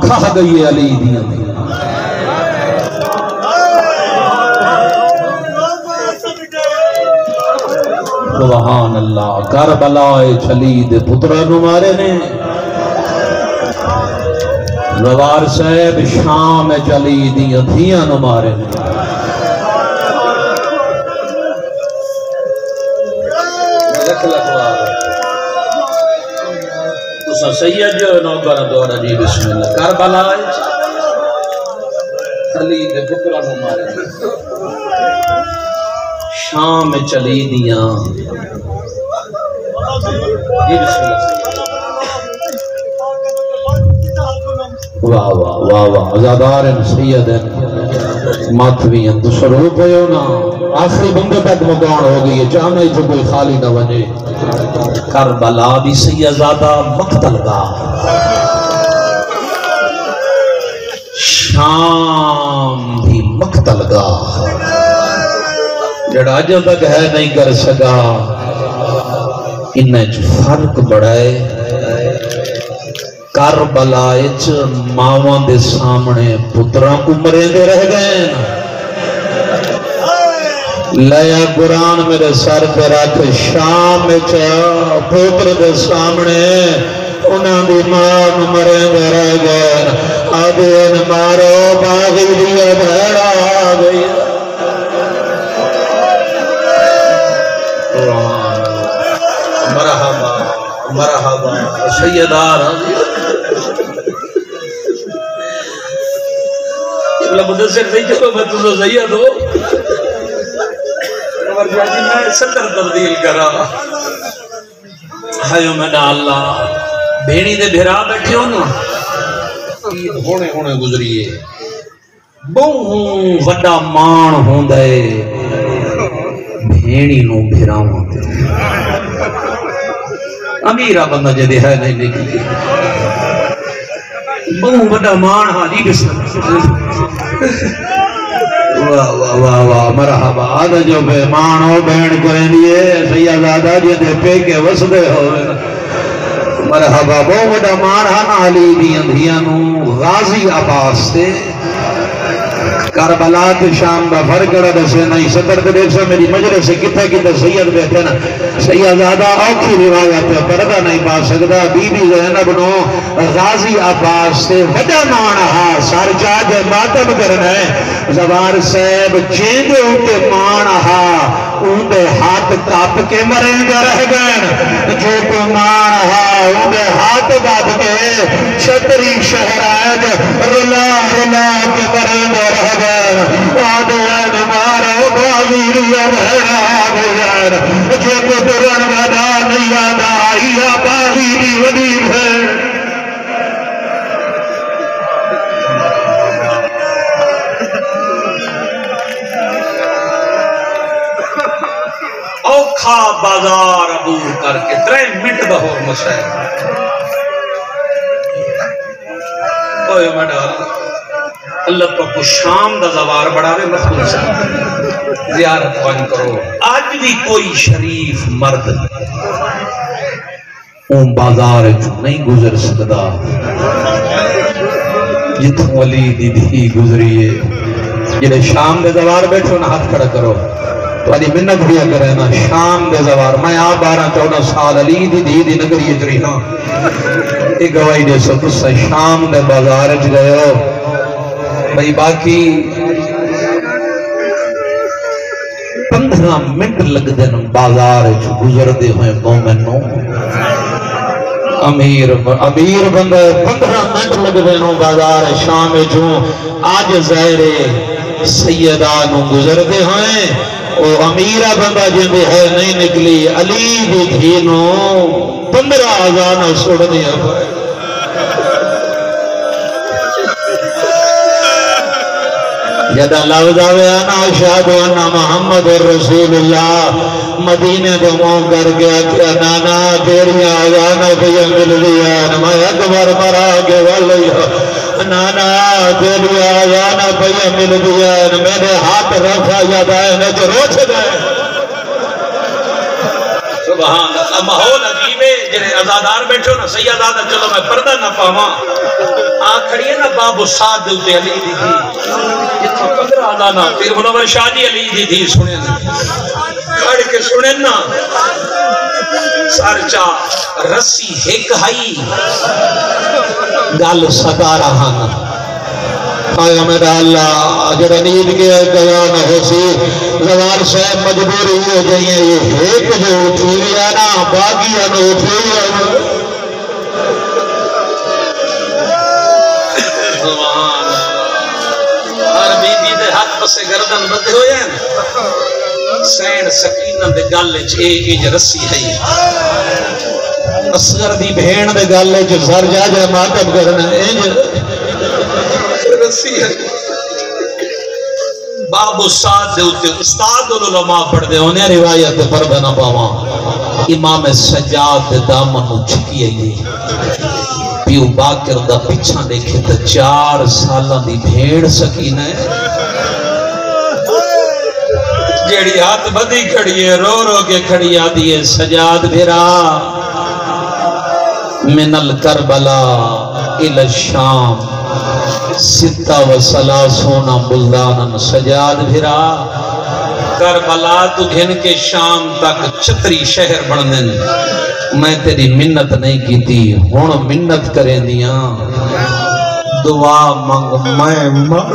کھا گئی علی دیاں سبحان اللہ کربلا چلی دے پترہ نو مارے نے روار صاحب شام چلی دیاں دھیاں نو مارے نے تسا سید جو نوکر دورہ جی بسم اللہ کربلا چلی دے پترہ نو مارے نے شام چلی دیاں جی بسم اللہ واہ واہ واہ واہ عزادار سید ماتوی تو سروپ ہوئے نا آخری بندے تک مکان ہو گئی ہے چاہنا ہی تو کوئی خالی نہ بنے کربلا بھی سیدزادہ مقتل گاہ شام بھی مقتل گاہ جڑا جو تک ہے نہیں کر سکا انہیں فرق بڑھائے کربلا اچ ماواں دے سامنے پتراں کو مرے دے رہ گئے لیا قرآن میرے سر پہ رکھ شام اچ پتر دے سامنے انہاں دی ماں مرے دے رہ گئے آدھین مارو باغی دیا بھیڑا آگئی مرحبا مرحبا سیدار مدثر نہیں چلو میں تجھے سید ہو میں ستر تبدیل کرا ہائیو میں نا اللہ بھینی دے بھیرا بیٹھے ہو نا عید ہونے ہونے گزریے بہوں وڈا مان ہوں دے بھینی نو بھیرا ہوں دے امیرہ بندہ جدے ہے نہیں نکلی بہوں وڈا مان ہاں جی بسم اللہ واہ واہ واہ واہ مرحبا آدھا جو بے مان ہو بہن کریں دیئے سیدزادہ جدے پہ کے وسدے ہو مرحبا بہوں وڈا مان ہاں علی دیاں دھیانوں غازی عباس تے کربلا کے شام دا فرقڑا دسے نہیں ستر دے دیکھ سے میری مجلس سے کتھا کتھا سید بیٹھے نا سیدزادہ اوکھی روایت ہے پردہ نہیں پا سکتا بی بی زینب نو غازی عباس سے وڈا مانہا سار جاگ ماتم کرنا ہے زوار صاحب چیندے ہوتے مانہا ان دے ہاتھ کاپ کے مریں گے رہ گئے جو کو مانہا ان دے ہاتھ کاپ کے چھتری شہرائد رلا رلا کے مریں گے رہ گئے آدھین مارو باغیریا بھیڑا بھیڑ جو کو درن ودا نہیں آدھا آئیا باغیری وڈی بھیڑ اوکھا بازار عبور کر کے 3 منٹ بہور مسائل اوہ مڈال اللہ کو شام دا زوار بڑھاوے مخلوق سے زیارت وان کرو آج بھی کوئی شریف مرد اون بازار جو نہیں گزر سکتا جتوں علی دی بھی گزریے جنہیں شام دے زوار بیٹھو نا ہاتھ کھڑا کرو تو علی منت بھیا کرے نا شام دے زوار میں آپ 12-14 سال علی دی نگری اجری نا ایک گواہی دے سو تسا شام دے بازار اچ گئے ہو بھئی باقی 15 منٹ لگ دن بازار اچ گزر دے ہوئے مومنوں امیر بندے 15 منٹ لگ دے نو بازار شام جو آج زہرے سیدانو گزر دے ہوئے او امیرہ بندہ جندے ہے نہیں نکلی علی بھی دھینو 15 آزانہ سوڑ دیا ہوئے جدہ لفظ آوے انا اشہد انا محمد رسول اللہ مدینہ دے مون کر گیا کہ نانا تیری آزانہ پہ مل دیا میں اکبر مرا کے والی نانا تیری آزانہ پہ مل دیا میرے ہاتھ رکھا یادائے نچ روچ دے سبحان اللہ ماحول عجیب ہے جنہیں ازادار بیٹھو نا سیدادہ چلو میں پردہ نہ پاواں کھڑی ہے نا بابو سعد دے علی دی تھی جتھوں پندرہ آدانا پھر منور شاہ جی علی دی تھی سنے کھڑ کے سنے نا سارچا رسی ہک ہائی گل سدا رہا نا آیا میرا اللہ جڑا نیند کے گیا نہ ہو سی زوال صاحب مجبوری ہو گئی ہے یہ ایک جو اٹھی لیا نا باقی انو اٹھی لیا ہر بی بی دے ہاتھ پسے گردن بدے ہوئے ہیں سین سکینہ دے گالے ایج رسی ہے اصغر دی بھین دے گالے سر جا جا ماتب کرنا ایج رسی ہے بابو سعد دے ہوتے استاد علماء پڑھ دے انہیں روایت پر بنا پاواں امام سجاد دے دامن چھکی آئی پیو باکر دا پچھا دیکھے تا 4 سالہ دی بھیڑ سکینہ ہے جیڑی ہاتھ بدی کھڑی ہے رو رو کے کھڑی آدھی ہے سجاد بھیرا من الکربلا الى الشام 36 بلدانا سجاد بھیرا کربلا تو گھن کے شام تک 36 شہر بڑھنن میں تیری منت نہیں کی تھی ہون منت کریں دیاں دعا منگ میں مر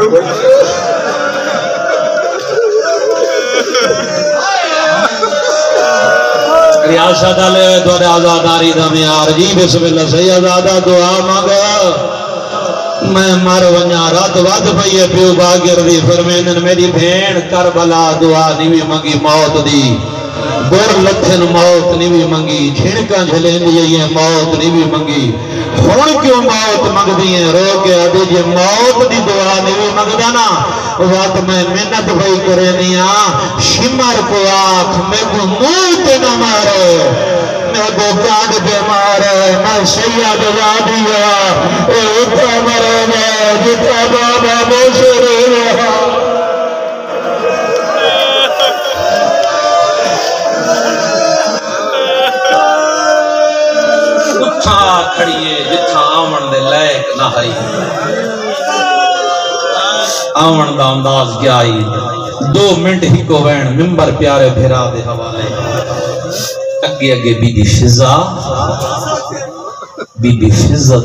ریاست علیہ دور آزاداری دا میار جی بسم اللہ سیدادہ دعا مانگا میں مر ونیا رات واد پئیے پیو باگر دی فرمینن میری بھین کربلا دعا نیوی منگی موت دی بور لتھن موت نیوی منگی چھڑکاں جھلین دیئے موت نیوی منگی ہون کیوں موت منگ دیئے رو کے آدھے جے موت دی دعا نیوی منگ دانا وقت میں منت بھائی کرے نیا شمر کو آنکھ میں کو موت نہ مارے میں کو کاٹ پہ مارے میں سید وادیا اے اتھا مرے میں جتا بابا موسری رہا اتھا کھڑیے جتھا آمن دے لائق نہ ہائی آمن دا انداز کیا آئی 2 منٹ ہی کو وین ممبر پیارے بھیرا دے حوالے اگے اگے بی بی فضہ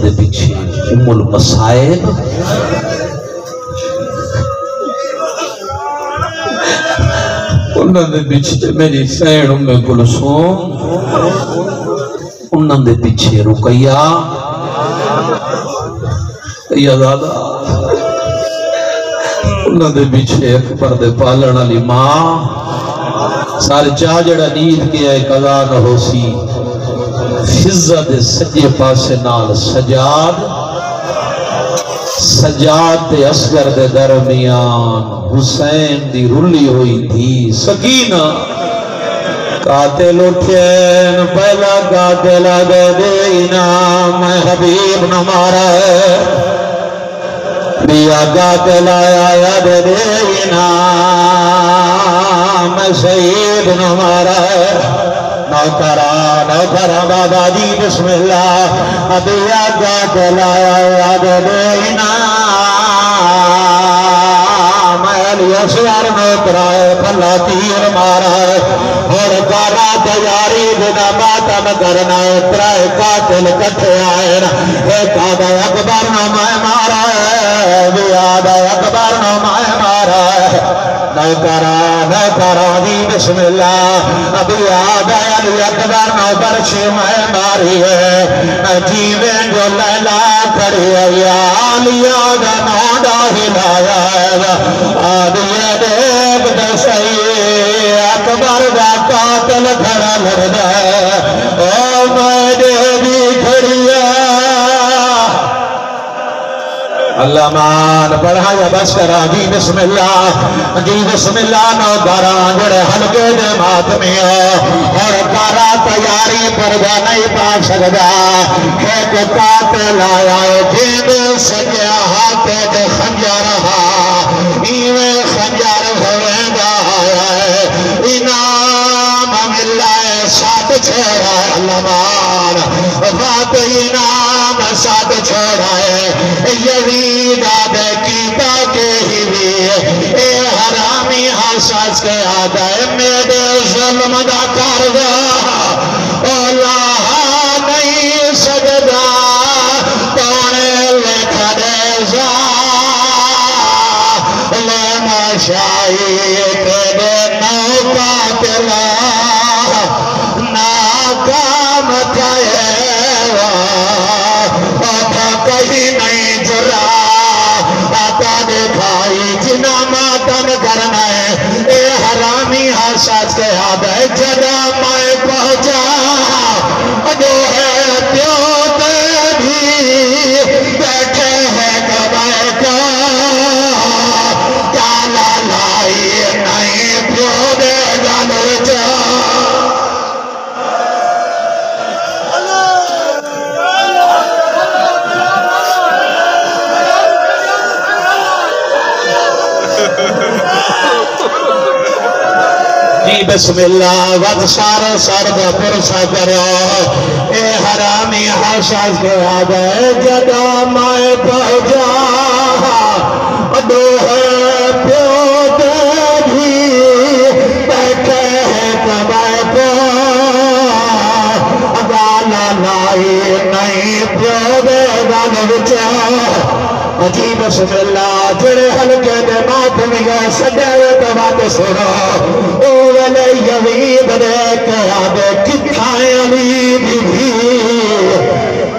دے پیچھے ام المصائب انہاں دے پیچھے میری سین ام کلثوم انہاں دے پیچھے رقیہ یا دادا انہاں دے پیچھے اکبر دے پالن علی ماں سارے چاہ جڑا نیند کے آئے قضا نہ ہو سی فضہ دے سجے پاسے نال سجاد دے اصغر دے درمیان حسین دی رلی ہوئی تھی سکینہ قاتل اٹھین پہلا قاتل دے دینا میں حبیب نہ مارا ہے بیا قاتل آیا یاد دینا میں شہید نہ مارا ہے نوکرہ بابا جی بسم اللہ بیا قاتل آیا یاد دینا میں علی اصغر نوکرائے پھلا تیر مارا ہے اور کارا تیاری بنا ماتم کرنا اترائے قاتل کٹھے آئے ایک آدھا اکبر نمائے مارا ہے بیادہ اکبر نمائے مارا ہے نوکرہ دی بسم اللہ ابھی آدھا علی اکبر نوکر شمائے ماری ہے جیویں جو لیلہ کری ہے علی آدھا نوڈا ہلایا ہے آدھے دیکھ دسائی اکبر دا قاتل کھڑا لڑا ہے او میں دیوی کھڑی ہے اللہ مان پڑھایا بس کرا جی بسم اللہ نوکران جڑے حلقے دے ماتمی اور کارا تیاری پردہ نہیں پا سکتا ایک قاتل آیا جن سجیا ہاتھے دے خنجر رہا ایویں خنجر ہوئے آیا ہے انعام ملا ہے ساتھ چھوڑا ہے اللہ مان بات انعام ساتھ چھوڑا ہے لائی تیرے نوکا تلا ناکام تھائے آتا کہیں نہیں جرا آتا دکھائی جنا ماتم کرنا ہے اے حرامی حساس کے آدھے جدا میں پہنچا دو ہے پیو تے بھی بیٹھے ہیں کبھے کا کالا لائی نہیں پیو دے گانو جا جی بسم اللہ وقت سارا سردہ پرسا کرو اے حرامی حساس کے آدھے جدا میں پہنچا دو ہے پیو دے بھی بیٹھے ہیں کبھے پہ گالا لائی نہیں پیو دے گانا بچا جی بسم اللہ جڑے حلقے دے ماتمی گئے سڈے تو بات سنو او ویلے یوید دے کے آدھے کتھائیں علی بھی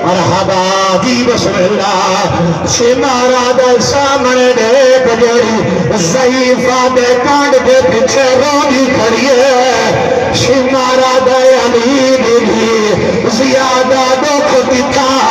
مرحبا جی بسم اللہ شمارا دے سامنے دے بجری ضعیفہ دے کانڈ دے پیچھے رونی کھڑیے شمارا دے علی بھی زیادہ دکھ کتھائیں